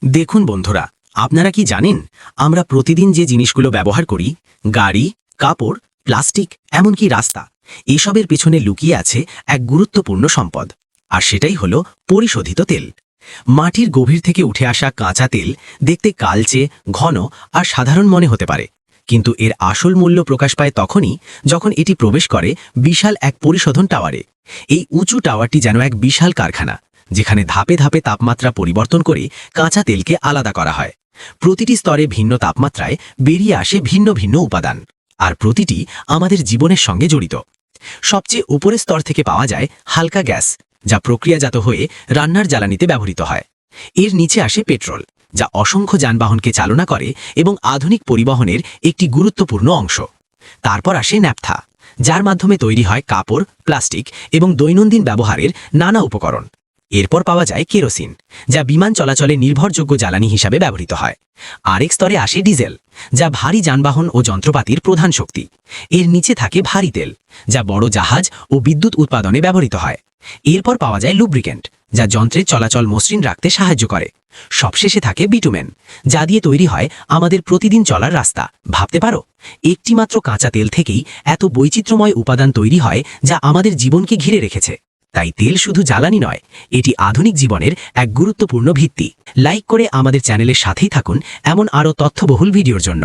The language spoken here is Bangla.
দেখুন বন্ধুরা, আপনারা কি জানেন আমরা প্রতিদিন যে জিনিসগুলো ব্যবহার করি, গাড়ি, কাপড়, প্লাস্টিক, এমনকি রাস্তা, এসবের পেছনে লুকিয়ে আছে এক গুরুত্বপূর্ণ সম্পদ, আর সেটাই হলো পরিশোধিত তেল। মাটির গভীর থেকে উঠে আসা কাঁচা তেল দেখতে কালচে, ঘন আর সাধারণ মনে হতে পারে, কিন্তু এর আসল মূল্য প্রকাশ পায় তখনই যখন এটি প্রবেশ করে বিশাল এক পরিশোধন টাওয়ারে। এই উঁচু টাওয়ারটি যেন এক বিশাল কারখানা, যেখানে ধাপে ধাপে তাপমাত্রা পরিবর্তন করে কাঁচা তেলকে আলাদা করা হয়। প্রতিটি স্তরে ভিন্ন তাপমাত্রায় বেরিয়ে আসে ভিন্ন ভিন্ন উপাদান, আর প্রতিটি আমাদের জীবনের সঙ্গে জড়িত। সবচেয়ে উপরের স্তর থেকে পাওয়া যায় হালকা গ্যাস, যা প্রক্রিয়াজাত হয়ে রান্নার জ্বালানিতে ব্যবহৃত হয়। এর নিচে আসে পেট্রোল, যা অসংখ্য যানবাহনকে চালনা করে এবং আধুনিক পরিবহনের একটি গুরুত্বপূর্ণ অংশ। তারপর আসে ন্যাপথা, যার মাধ্যমে তৈরি হয় কাপড়, প্লাস্টিক এবং দৈনন্দিন ব্যবহারের নানা উপকরণ। এরপর পাওয়া যায় কেরোসিন, যা বিমান চলাচলে নির্ভরযোগ্য জ্বালানি হিসাবে ব্যবহৃত হয়। আরেক স্তরে আসে ডিজেল, যা ভারী যানবাহন ও যন্ত্রপাতির প্রধান শক্তি। এর নিচে থাকে ভারী তেল, যা বড় জাহাজ ও বিদ্যুৎ উৎপাদনে ব্যবহৃত হয়। এরপর পাওয়া যায় লুব্রিকেন্ট, যা যন্ত্রের চলাচল মসৃণ রাখতে সাহায্য করে। সবশেষে থাকে বিটুমেন, যা দিয়ে তৈরি হয় আমাদের প্রতিদিন চলার রাস্তা। ভাবতে পারো, একটিমাত্র কাঁচা তেল থেকেই এত বৈচিত্র্যময় উপাদান তৈরি হয়, যা আমাদের জীবনকে ঘিরে রেখেছে। তাই তেল শুধু জ্বালানি নয়, এটি আধুনিক জীবনের এক গুরুত্বপূর্ণ ভিত্তি। লাইক করে আমাদের চ্যানেলের সাথেই থাকুন এমন আরও তথ্যবহুল ভিডিওর জন্য।